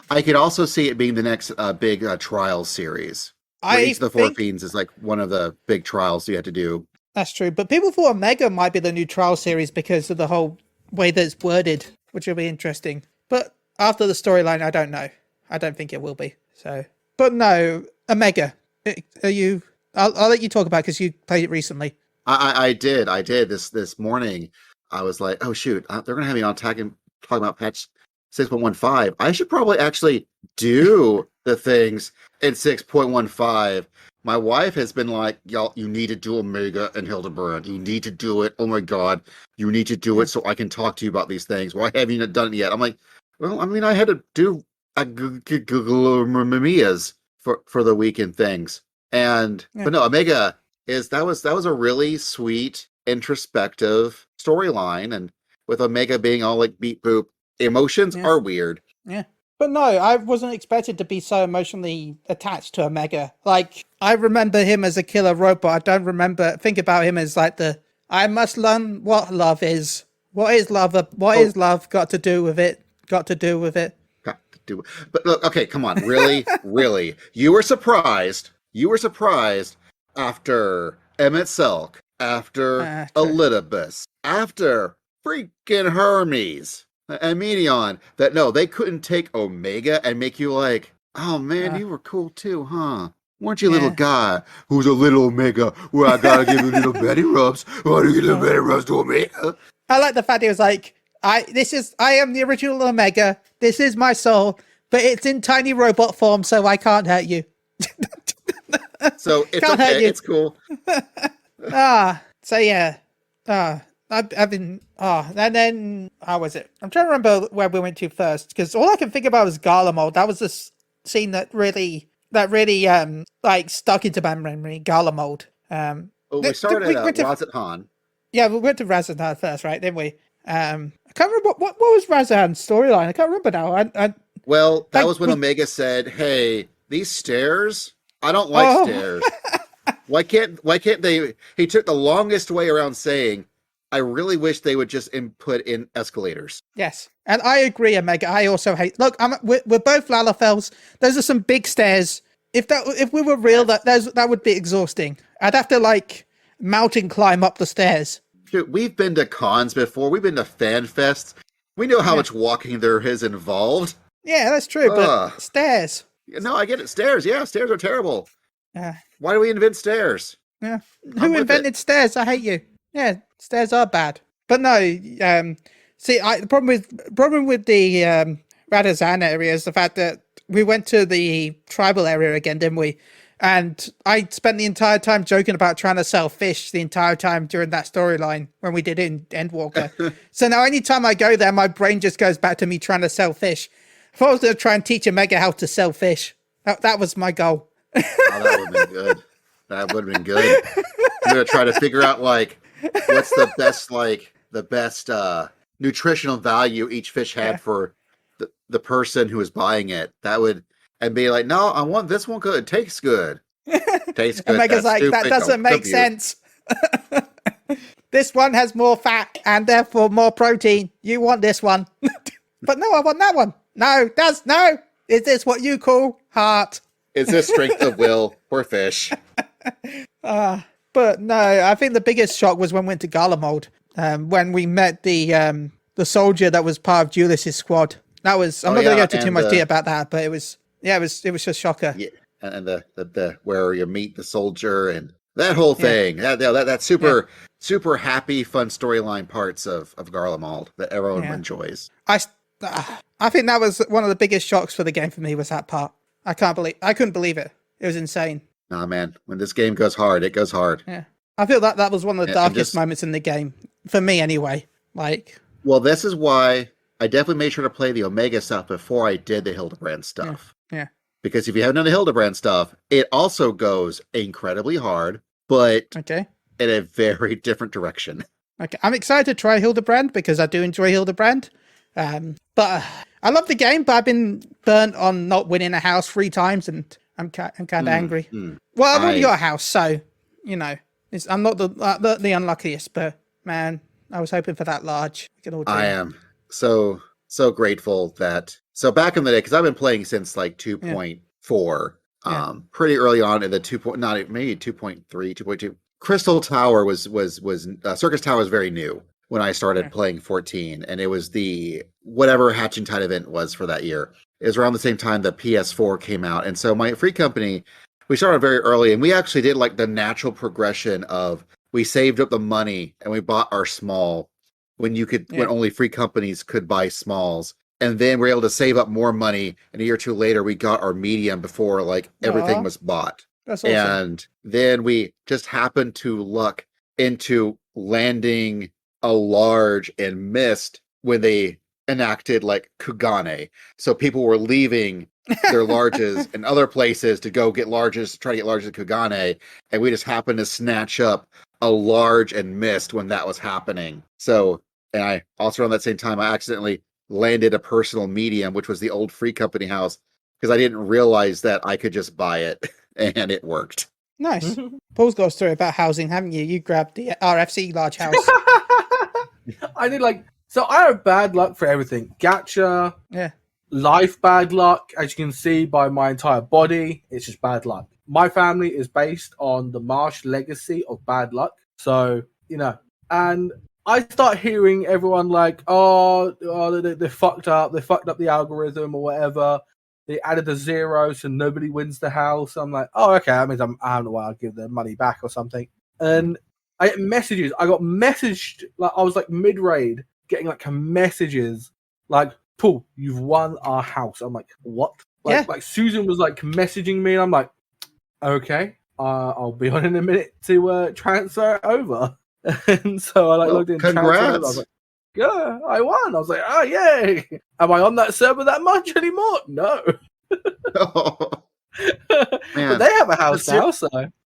I could also see it being the next big trial series. Each of the Four Fiends is like one of the big trials you have to do. That's true, but people thought Omega might be the new trial series because of the whole way that it's worded, which will be interesting. But after the storyline, I don't know. I don't think it will be. So, but no, Omega. Are you? I'll let you talk about it because you played it recently. I did this morning. I was like, oh shoot, they're gonna have me on talking about patch 6.15. I should probably actually do the things in 6.15. My wife has been like, y'all, you need to do Omega and Hildebrand. You need to do it. Oh my God, you need to do it so I can talk to you about these things. Why haven't you done it yet? I'm like, well, I mean, I had to do Mamias for the weekend things. But no, Omega that was a really sweet, introspective storyline. And with Omega being all like beep boop, emotions are weird. Yeah. But no, I wasn't expected to be so emotionally attached to Omega. Like, I remember him as a killer robot. I don't think about him as like I must learn what love is. What is love? Is love got to do with it? Got to do with it? But look, okay, come on. Really? Really? You were surprised after Emmett Selk, after Elidibus, after freaking Hermes and Medion, that no, they couldn't take Omega and make you like, oh man, you were cool too, huh? Weren't you a little guy who's a little Omega where I gotta give a little Betty rubs? Why do you give little Betty rubs to Omega? I like the fact it was like, I am the original Omega. This is my soul, but it's in tiny robot form, so I can't hurt you. So it's can't okay. It's cool. So yeah. I've been and then how was it? I'm trying to remember where we went to first, because all I can think about was Garlemald. That was the scene that really like stuck into my memory. Garlemald. We started at Razat-Han. Yeah, we went to Razat-Han first, right? Didn't we? I can't remember what was Razat-Han's storyline. I can't remember now. Well, that was when Omega said, "Hey, these stairs. I don't like stairs. Why can't they?" He took the longest way around saying, I really wish they would just input in escalators. Yes, and I agree, Omega. I also hate. Look, we're both Lalafels. Those are some big stairs. If we were real, that would be exhausting. I'd have to like mountain climb up the stairs. Dude, we've been to cons before. We've been to fan fests. We know how much walking there is involved. Yeah, that's true. But stairs. No, I get it. Stairs. Yeah, stairs are terrible. Yeah. Why do we invent stairs? Yeah. Who invented stairs? I hate you. Yeah, stairs are bad. But no, see, the problem with the Radazan area is the fact that we went to the tribal area again, didn't we? And I spent the entire time joking about trying to sell fish the entire time during that storyline when we did it in Endwalker. So now anytime I go there, my brain just goes back to me trying to sell fish. I thought I was going to try and teach Omega how to sell fish. That was my goal. Oh, that would have been good. That would have been good. I'm going to try to figure out, like, what's the best nutritional value each fish had for the person who was buying it. That would, and be like, no, I want this one because it tastes good. Tastes good. Omega's like, that doesn't make sense. This one has more fat and therefore more protein. You want this one. But no, I want that one. No. Is this what you call heart? Is this strength of will for fish? But no, I think the biggest shock was when we went to Garlemald, when we met the soldier that was part of Julius's squad. That was, I'm not going to go into too much detail about that, but it was just a shocker. Yeah, and the where you meet the soldier and that whole thing. That super happy, fun storyline parts of Garlemald that everyone enjoys. I think that was one of the biggest shocks for the game for me, was that part. I couldn't believe it. It was insane. Nah, man, when this game goes hard, it goes hard. Yeah. I feel that was one of the darkest moments in the game. For me, anyway. Well, this is why I definitely made sure to play the Omega stuff before I did the Hildebrand stuff. Yeah. Because if you haven't done the Hildebrand stuff, it also goes incredibly hard, but in a very different direction. Okay. I'm excited to try Hildebrand because I do enjoy Hildebrand. But I love the game, but I've been burnt on not winning a house 3 times, and I'm kind of angry. Well, I won your house, so I'm not the unluckiest, but man, I was hoping for that large. I am so grateful that. So back in the day, because I've been playing since like 2.4, pretty early on in the 2.3, 2.2. Crystal Tower was Circus Tower was very new when I started playing 14, and it was the whatever Hatching Tide event was for that year. It was around the same time the PS4 came out, and so my free company, we started very early, and we actually did like the natural progression of we saved up the money and we bought our small when only free companies could buy smalls, and then we're able to save up more money, and a year or two later we got our medium before like everything was bought. That's awesome. And then we just happened to luck into landing a large and missed when they enacted like Kugane. So people were leaving their larges in other places to go get larges, try to get larges at Kugane, and we just happened to snatch up a large and missed when that was happening. So, and I also around that same time I accidentally landed a personal medium, which was the old free company house, because I didn't realize that I could just buy it, and it worked. Nice. Paul's got a story about housing, haven't you? You grabbed the RFC large house. I did so I have bad luck for everything. Gacha, Yeah. life bad luck. As you can see by my entire body, it's just bad luck. My family is based on the Marsh legacy of bad luck. So, and I start hearing everyone like, they fucked up. They fucked up the algorithm or whatever. They added a 0 so nobody wins the house. I'm like, oh, okay. That means I don't know why I'll give their money back or something. And I get messages. I got messaged, like I was like mid-raid, getting like messages like, Paul, you've won our house. I'm like, what? Like Susan was like messaging me, and I'm like, okay, I'll be on in a minute to transfer it over. And so I logged in. Congrats! I was like, yeah, I won. I was like, oh yay! Am I on that server that much anymore? No. Oh, man. But they have a house now, so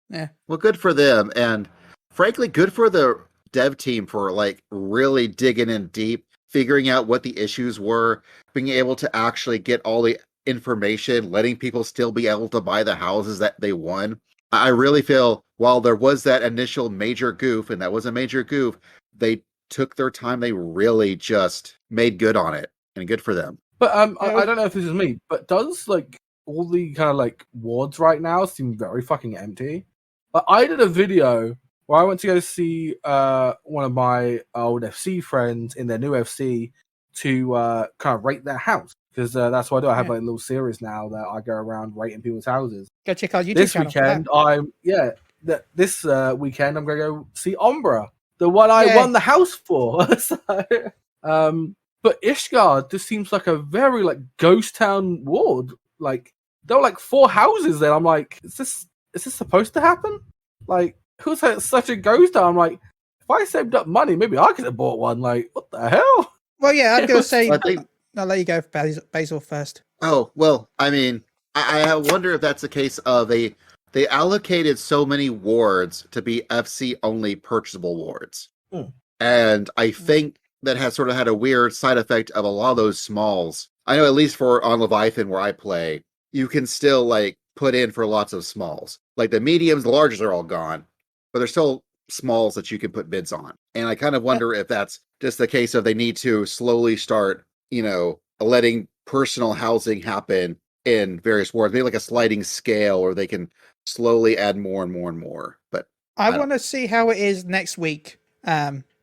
yeah. Well, good for them, and frankly, good for the dev team for like really digging in deep, figuring out what the issues were, being able to actually get all the information, letting people still be able to buy the houses that they won. I really feel while there was that initial major goof, and that was a major goof, they took their time. They really just made good on it, and good for them. But I don't know if this is me, but does like all the kind of like wards right now seem very fucking empty? I did a video where I went to go see one of my old FC friends in their new FC to kind of rate their house, because that's what I do. I have like a little series now that I go around rating people's houses. Go check out YouTube This channel. This weekend I'm gonna go see Umbra, the one I won the house for. So, but Ishgard just seems like a very like ghost town ward. like there were like 4 houses there. I'm like, is this supposed to happen? Like, who's such a ghost? I'm like, if I saved up money, maybe I could have bought one. Like, what the hell? Well, yeah, I'm going to say, I think. I'll let you go for Basil first. Oh well, I mean, I wonder if that's a case of they allocated so many wards to be FC only purchasable wards, and I think that has sort of had a weird side effect of a lot of those smalls. I know at least on Leviathan where I play, you can still like put in for lots of smalls. Like the mediums, the larges are all gone, but there's still smalls that you can put bids on. And I kind of wonder if that's just the case of they need to slowly start, letting personal housing happen in various wards, maybe like a sliding scale, or they can slowly add more and more and more. But I want to see how it is next week,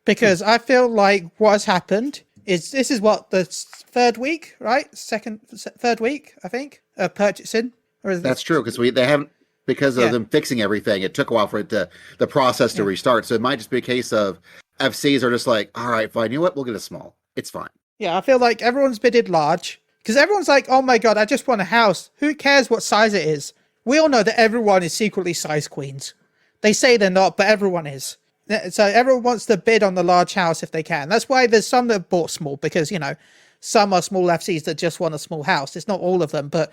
because I feel like what has happened is this is what the third week, right? Third week, I think, of purchasing. Or is that's true because they haven't, because of them fixing everything. It took a while for it the process to restart. So it might just be a case of FCs are just like, all right, fine. You know what? We'll get a small. It's fine. Yeah, I feel like everyone's bidded large because everyone's like, oh my God, I just want a house. Who cares what size it is? We all know that everyone is secretly size queens. They say they're not, but everyone is. So everyone wants to bid on the large house if they can. That's why there's some that bought small because, some are small FCs that just want a small house. It's not all of them, but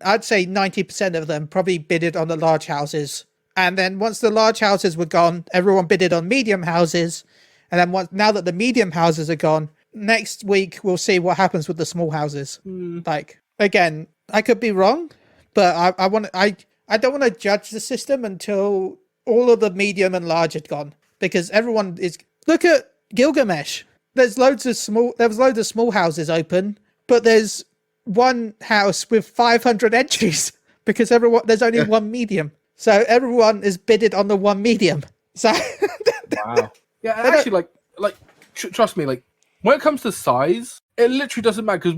I'd say 90% of them probably bidded on the large houses. And then once the large houses were gone, everyone bidded on medium houses. And then now that the medium houses are gone, next week we'll see what happens with the small houses. Like, again, I could be wrong, but I don't want to judge the system until all of the medium and large had gone. Because everyone is... Look at Gilgamesh. There was loads of small houses open, but there's one house with 500 entries because there's only one medium. So everyone is bidded on the one medium. So wow. Yeah, and actually, trust me, like when it comes to size, it literally doesn't matter because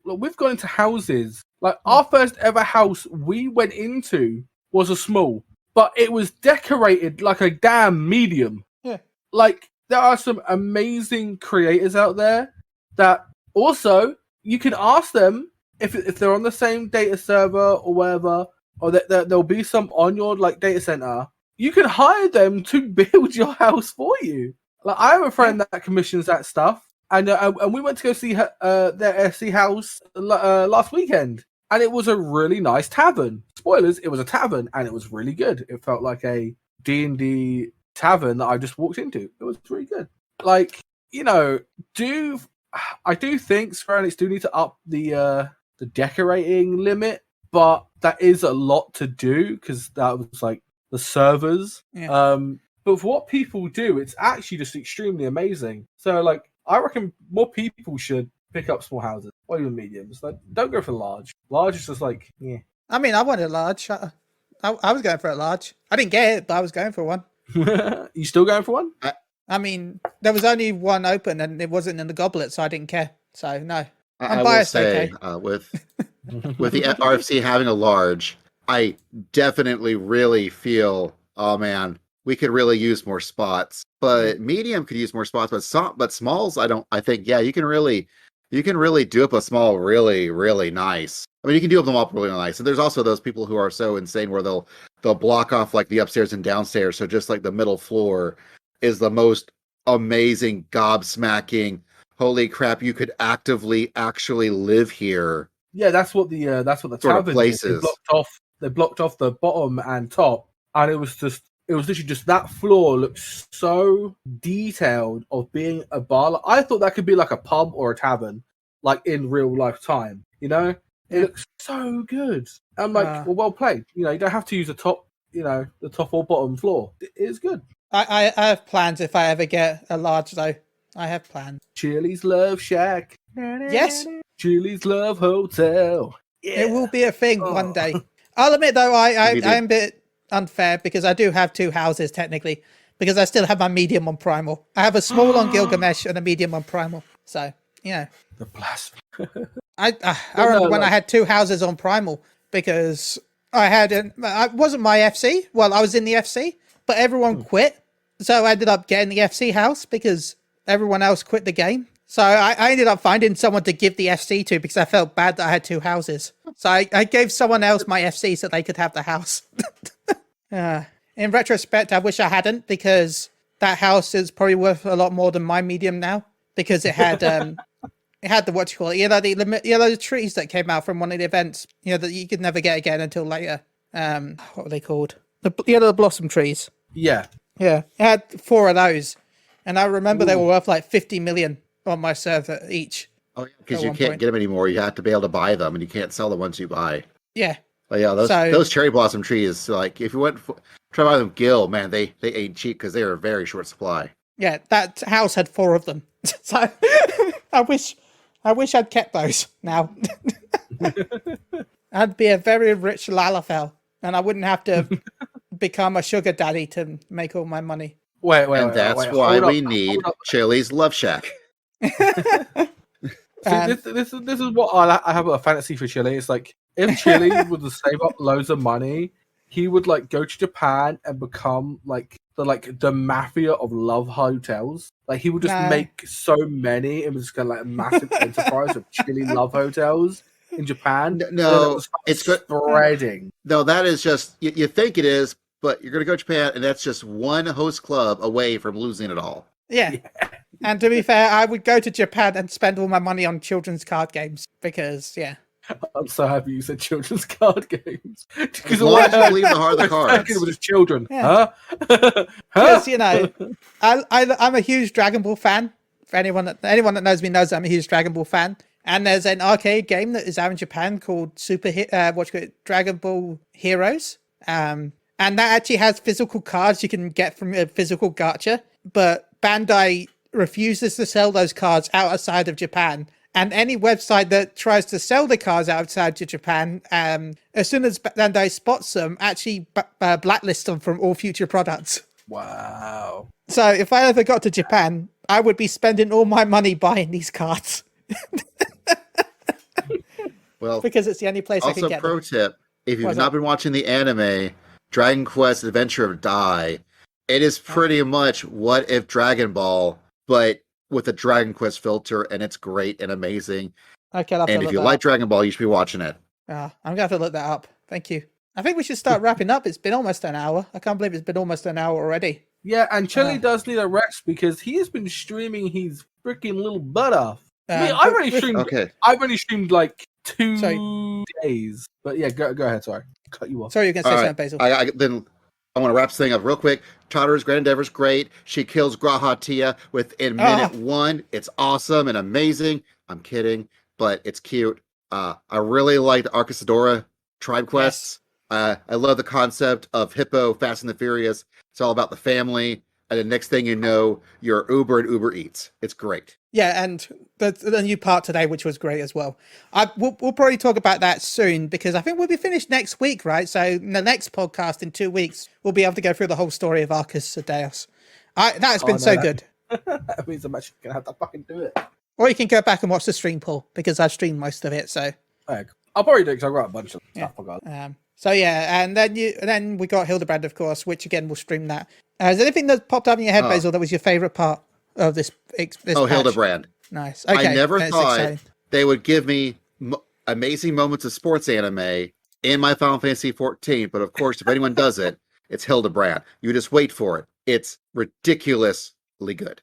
we've gone into houses. Like our first ever house we went into was a small, but it was decorated like a damn medium. Yeah. Like there are some amazing creators out there that also you can ask them if they're on the same data server or whatever, or that there'll be some on your like data center. You can hire them to build your house for you. Like I have a friend that commissions that stuff, and we went to go see their SC house last weekend, and it was a really nice tavern. Spoilers, it was a tavern, and it was really good. It felt like a D&D tavern that I just walked into. It was really good. Like, I do think Square Enix do need to up the decorating limit, but that is a lot to do because that was like the servers. Yeah. But for what people do, it's actually just extremely amazing. So, like, I reckon more people should pick up small houses or even mediums. Like, don't go for large. Large is just like, yeah. I mean, I wanted a large. I was going for a large. I didn't get it, but I was going for one. You still going for one? I mean, there was only one open and it wasn't in the goblet, so I didn't care. So, no. I'm biased, will say, okay. With the RFC having a large, I definitely really feel, oh man, we could really use more spots. But medium could use more spots, but smalls, I think, yeah, you can really do up a small really, really nice. I mean, you can do up them up really nice. And there's also those people who are so insane where they'll block off like the upstairs and downstairs. So just like the middle floor is the most amazing, gobsmacking, holy crap, you could actually live here. Yeah, that's what the tavern places. They blocked off the bottom and top, and it was literally just that floor looks so detailed of being a bar. I thought that could be like a pub or a tavern, like in real life time. It looks so good. I'm like, well played. You don't have to use the top, the top or bottom floor. It is good. I have plans if I ever get a large though. I have plans. Chili's Love Shack. Yes. Chili's Love Hotel. Yeah. It will be a thing one day. I'll admit though, I am a bit unfair because I do have two houses technically because I still have my medium on Primal. I have a small on Gilgamesh and a medium on Primal. So, The blasphemy. I remember when I had two houses on Primal because I wasn't my FC. Well, I was in the FC, but everyone quit. So I ended up getting the FC house because everyone else quit the game. So I ended up finding someone to give the FC to because I felt bad that I had two houses. So I gave someone else my FC so they could have the house. In retrospect, I wish I hadn't, because that house is probably worth a lot more than my medium now, because it had the what you call it, the trees that came out from one of the events, that you could never get again until later. What were they called? The blossom trees. Yeah. Yeah, it had 4 of those, and I remember they were worth like 50 million on my server each. Oh, yeah, because you can't get them anymore. You have to be able to buy them, and you can't sell the ones you buy. Yeah. But yeah, those cherry blossom trees, like if you try to buy them gill, man, they ain't cheap because they are a very short supply. Yeah, that house had 4 of them, so I wish I'd kept those now. I'd be a very rich Lalafell, and I wouldn't have to become a sugar daddy to make all my money. Wait, that's why we need Chili's Love Shack. See, this is what I have a fantasy for Chili. It's like, if Chili would save up loads of money, he would like go to Japan and become like the mafia of love hotels. Like he would just make so many, and was just kind of like a massive enterprise of Chili love hotels in Japan. No, it's spreading. No, that is just you think it is, but you're gonna go to Japan, and that's just one host club away from losing it all. Yeah. And to be fair, I would go to Japan and spend all my money on children's card games because, yeah. I'm so happy you said children's card games. Because why did you leave the heart of the cards? With his children, yeah. Huh? Because I'm a huge Dragon Ball fan. For anyone that knows me knows I'm a huge Dragon Ball fan. And there's an arcade game that is out in Japan called Dragon Ball Heroes. And that actually has physical cards you can get from a physical gacha. But Bandai refuses to sell those cards outside of Japan, and any website that tries to sell the cards outside of Japan, as soon as Bandai spots them, actually blacklist them from all future products. Wow. So if I ever got to Japan, I would be spending all my money buying these cards. Well, because it's the only place I can get them. Also, pro tip, if you've not been watching the anime Dragon Quest Adventure of Dai, it is pretty much What If Dragon Ball, but with a Dragon Quest filter, and it's great and amazing. Okay, and if you like Dragon Ball, you should be watching it. I'm going to have to look that up. Thank you. I think we should start wrapping up. It's been almost an hour. I can't believe it's been almost an hour already. Yeah, and Chili does need a rest because he has been streaming his freaking little butt off. I've only streamed like 2 days. But yeah, go ahead. Sorry, cut you off. Sorry, you can say something, Basil. I want to wrap this thing up real quick. Totter's Grand Endeavor's great. She kills Graha Tia within minute 1. It's awesome and amazing. I'm kidding, but it's cute. I really like the Arcasadora tribe quests. Yes. I love the concept of Hippo, Fast and the Furious. It's all about the family. And the next thing you know, you're Uber and Uber Eats. It's great. Yeah, and the new part today, which was great as well. We'll probably talk about that soon because I think we'll be finished next week, right? So in the next podcast in 2 weeks, we'll be able to go through the whole story of Arcus Adeus. That's been good. That means I'm actually going to have to fucking do it. Or you can go back and watch the stream, Paul, because I've streamed most of it. So I'll probably do it because I've got a bunch of stuff I got. So yeah, and then we got Hildebrand, of course, which again we'll stream that. Is there anything that popped up in your head, Basil, that was your favorite part of this patch? Hildebrand. Nice. Okay. I never thought they would give me amazing moments of sports anime in my Final Fantasy XIV, but of course, if anyone does it, it's Hildebrand. You just wait for it. It's ridiculously good.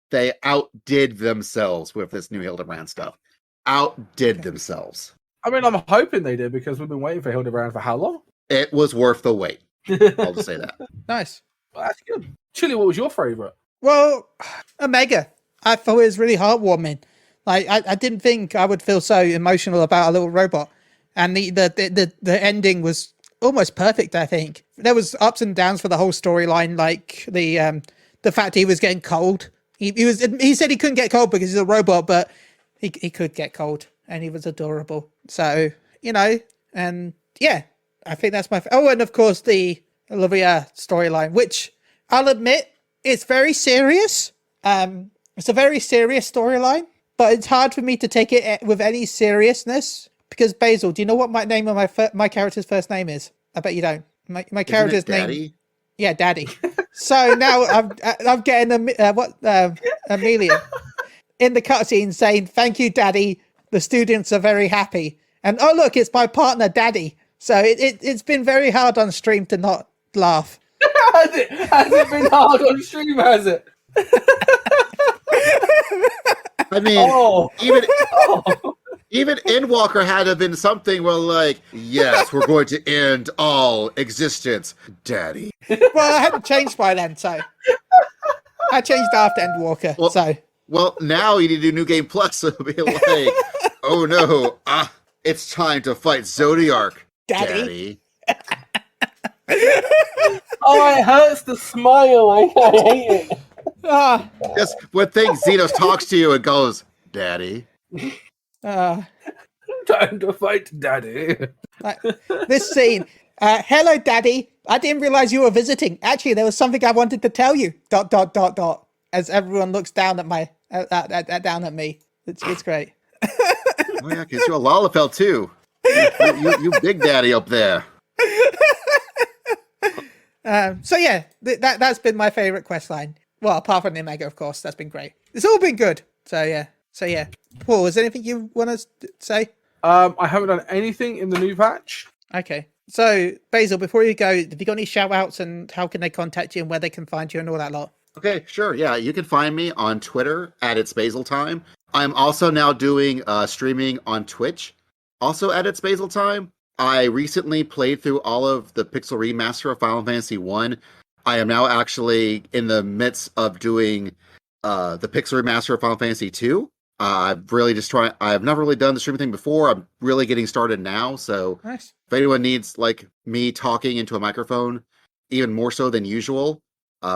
They outdid themselves with this new Hildebrand stuff. Outdid themselves. I mean, I'm hoping they did because we've been waiting for Hildebrand for how long? It was worth the wait. I'll just say that. Nice. Well, that's good. Chili, what was your favorite? Well, Omega. I thought it was really heartwarming. Like I didn't think I would feel so emotional about a little robot, and the ending was almost perfect. I think there was ups and downs for the whole storyline, like the fact he was getting cold. He said he couldn't get cold because he's a robot, but he could get cold, and he was adorable. So and yeah, I think that's my. And of course the Olivia storyline, which I'll admit it's very serious. It's a very serious storyline, but it's hard for me to take it with any seriousness because Basil, do you know what my name of my character's first name is? I bet you don't. My character's Daddy? Yeah, Daddy. So now I'm getting Amelia. in the cutscene saying, "Thank you, Daddy. The students are very happy." And oh look, it's my partner, Daddy. So it's been very hard on stream to not laugh. Has it been hard on stream? Has it? I mean, even Endwalker had to have been something where, like, yes, we're going to end all existence, Daddy. Well, I hadn't changed by then, so I changed after Endwalker. Well, now you need to do New Game Plus, so it'll be like, oh no, it's time to fight Zodiark, Daddy. Oh, it hurts to smile. I hate it. Just when things Xenos talks to you and goes, Daddy. Time to fight, Daddy. Like, this scene. Hello, Daddy. I didn't realize you were visiting. Actually, there was something I wanted to tell you. ... As everyone looks down at down at me. It's great. Oh yeah, because you're a Lalafell too. You big daddy up there. So yeah, that's been my favorite quest line. Well, apart from the Omega, of course, that's been great. It's all been good. So yeah. Paul, is there anything you want to say? I haven't done anything in the new patch. Okay. So Basil, before you go, have you got any shout outs and how can they contact you and where they can find you and all that lot? Okay, sure. Yeah, you can find me on Twitter at It's Basil Time. I'm also now doing streaming on Twitch, also at It's Basil Time. I recently played through all of the Pixel Remaster of Final Fantasy 1. I am now actually in the midst of doing the Pixel Remaster of Final Fantasy 2. I've never really done the streaming thing before. I'm really getting started now. So nice. If anyone needs like me talking into a microphone, even more so than usual,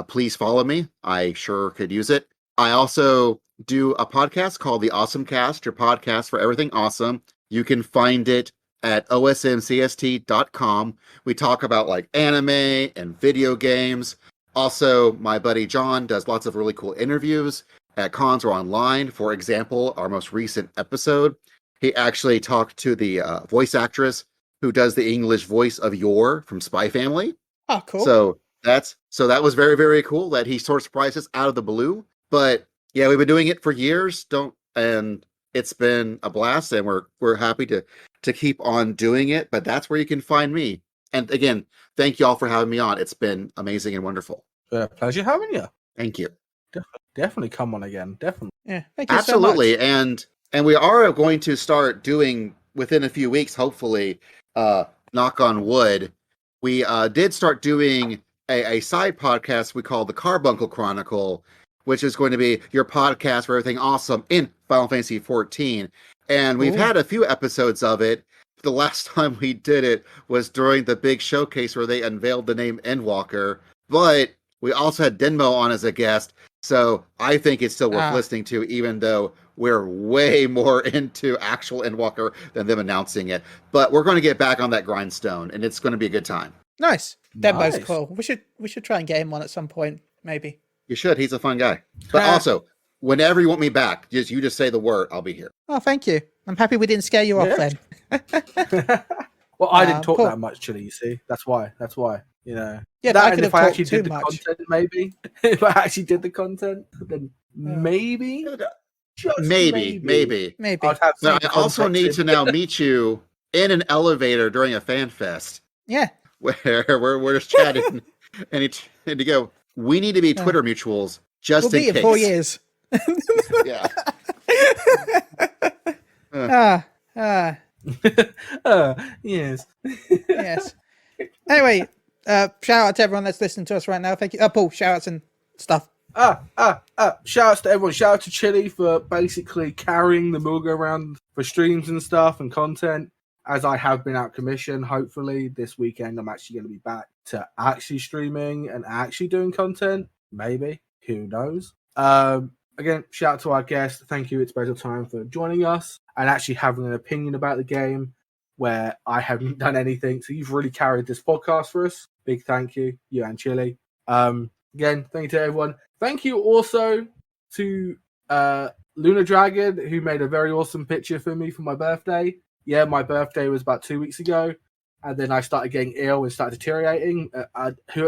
please follow me. I sure could use it. I also do a podcast called the Osmcast, your podcast for everything awesome. You can find it at osmcst.com. We talk about like anime and video games. Also, my buddy John does lots of really cool interviews at cons or online. For example, our most recent episode, he actually talked to the voice actress who does the English voice of Yor from Spy Family. Oh, cool. So that was very, very cool that he sort of surprised us out of the blue. But yeah, we've been doing it for years. And it's been a blast, and we're happy to keep on doing it. But that's where you can find me. And again, thank you all for having me on. It's been amazing and wonderful. Pleasure having you. Thank you. Definitely come on again. Definitely. Yeah, thank you Absolutely. so much. And we are going to start doing within a few weeks, hopefully, knock on wood. We did start doing a side podcast we call the Carbuncle Chronicle, which is going to be your podcast for everything awesome in Final Fantasy XIV. And we've had a few episodes of it. The last time we did it was during the big showcase where they unveiled the name Endwalker. But we also had Denmo on as a guest, so I think it's still worth listening to, even though we're way more into actual Endwalker than them announcing it. But we're going to get back on that grindstone, and it's going to be a good time. Nice. Denmo's cool. We should try and get him on at some point, maybe. You should. He's a fun guy. But also, whenever you want me back, you just say the word. I'll be here. Oh, thank you. I'm happy we didn't scare you off then. Well, I didn't talk that much, Chili, you see. That's why. You know. Yeah, that, but I could have talked actually too did the much. Content, maybe. If I actually did the content, then maybe. Maybe. I'd have some I also need to now meet you in an elevator during a fan fest. Yeah. Where we're just chatting, and you go, we need to be Twitter mutuals just we'll in case. We'll be in 4 years. Yes. Yes. Anyway, shout out to everyone that's listening to us right now. Thank you. Paul, shout outs and stuff. Shout outs to everyone. Shout out to Chili for basically carrying the Moogle around for streams and stuff and content. As I have been out commission, hopefully this weekend I'm actually going to be back to actually streaming and actually doing content. Maybe. Who knows? Again, shout out to our guest. Thank you, It's Basil Time, for joining us and actually having an opinion about the game where I haven't done anything. So you've really carried this podcast for us. Big thank you, you and Chili. Again, thank you to everyone. Thank you also to Luna Dragon, who made a very awesome picture for me for my birthday. Yeah, my birthday was about 2 weeks ago, and then I started getting ill and started deteriorating.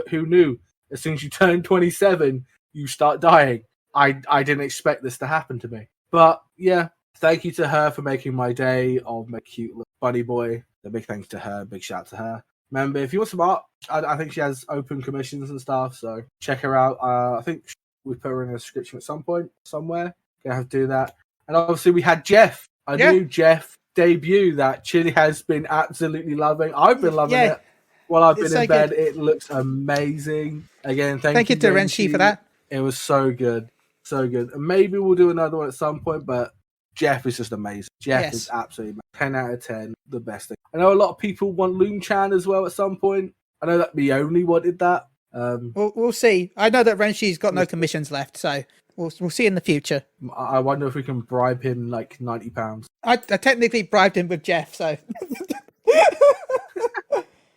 Who knew? As soon as you turn 27, you start dying. I didn't expect this to happen to me, But yeah, thank you to her for making my day of my cute little bunny boy. A big thanks to her. Big shout out to her. Remember, if you want some art, I think she has open commissions and stuff. So check her out. I think we put her in a description at some point somewhere. Gonna have to do that. And obviously we had Jeff, a new Jeff debut that Chili has been absolutely loving. I've been loving it while I've been in bed. Good. It looks amazing. Again, thank you to Renshi for that. It was so good. So good. And maybe we'll do another one at some point, but Jeff is just amazing. Jeff is absolutely 10 out of 10, the best thing. I know a lot of people want Loom Chan as well at some point. I know that we only wanted that. We'll see. I know that Renshi's got no commissions left, so we'll see in the future. I wonder if we can bribe him like £90. I technically bribed him with Jeff, so.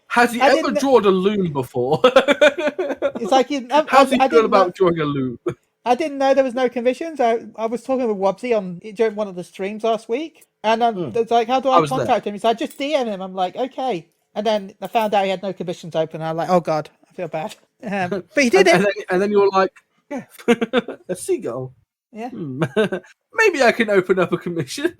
Has he ever drawn a loom before? It's like how's he feel about drawing a loom? I didn't know there was no commissions. I was talking with Wobbsy during one of the streams last week, and it's like, how do I contact him? He's like, just DM him. I'm like, okay. And then I found out he had no commissions open. And I'm like, oh god, I feel bad. But he did it. And then you're like, yeah, a seagull. Yeah. Maybe I can open up a commission.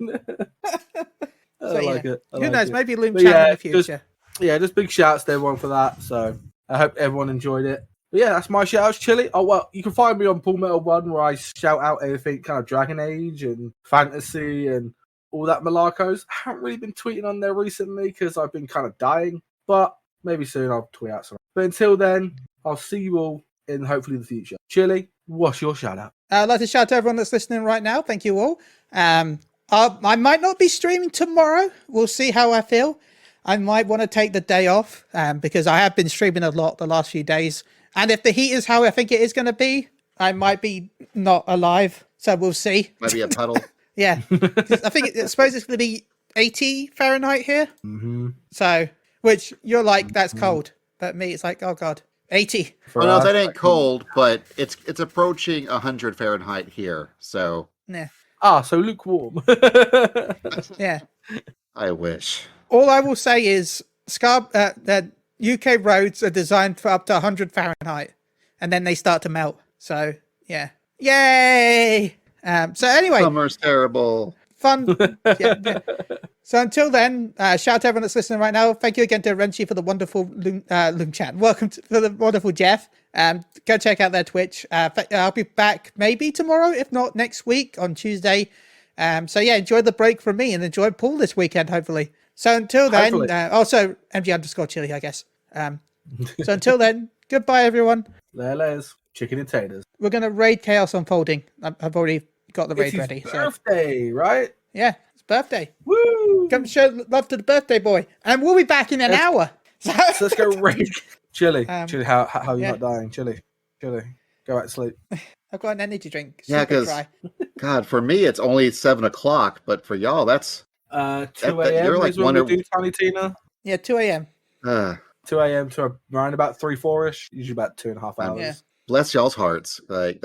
I like it. Who knows? Maybe Loom Chan in the future. Just big shouts to everyone for that. So I hope everyone enjoyed it. But yeah, that's my shout outs, Chili. Oh, well, you can find me on Full Metal 1 where I shout out everything kind of Dragon Age and fantasy and all that malarkos. I haven't really been tweeting on there recently because I've been kind of dying. But maybe soon I'll tweet out some. But until then, I'll see you all in hopefully the future. Chili, what's your shout out? I'd like to shout out to everyone that's listening right now. Thank you all. I might not be streaming tomorrow. We'll see how I feel. I might want to take the day off because I have been streaming a lot the last few days. And if the heat is how I think it is going to be, I might be not alive. So we'll see. Might be a puddle. Yeah. I suppose it's going to be 80 Fahrenheit here. Mm-hmm. So, which you're like, that's cold. But me, it's like, oh God, 80. No, that ain't cold, but it's approaching 100 Fahrenheit here. So. Yeah. So lukewarm. Yeah. I wish. All I will say is that UK roads are designed for up to 100 Fahrenheit, and then they start to melt. So, yeah. Yay! So anyway. Summer's terrible. Fun. Yeah. So until then, shout out to everyone that's listening right now. Thank you again to Renshi for the wonderful Loom chat. Welcome for the wonderful Jeff. Go check out their Twitch. I'll be back maybe tomorrow, if not next week on Tuesday. So yeah, enjoy the break from me and enjoy Paul this weekend, hopefully. So until then, also MG_Chili, I guess. So until then, goodbye, everyone. There's chicken and taters. We're going to raid Chaos Unfolding. I've already got the raid ready. It's his birthday, right? Yeah, it's birthday. Woo! Come show love to the birthday boy. And we'll be back in an hour. So let's go raid. Chili, how are you not dying? Chili, go back to sleep. I've got an energy drink. Yeah, because, God, for me, it's only 7 o'clock, but for y'all, that's... 2 a.m. You're like, when we do Tiny Tina. Yeah, 2 a.m. 2 a.m. to around about 3-4ish, usually about 2.5 hours. Yeah. Bless y'all's hearts. Like,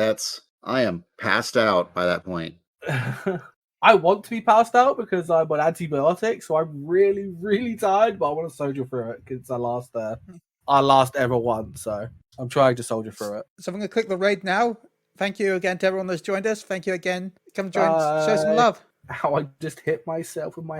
I am passed out by that point. I want to be passed out because I'm on antibiotics, so I'm really, really tired, but I want to soldier through it because I last ever one, so I'm trying to soldier through it. So I'm going to click the raid now. Thank you again to everyone that's joined us. Thank you again. Come join, show some love. How I just hit myself with my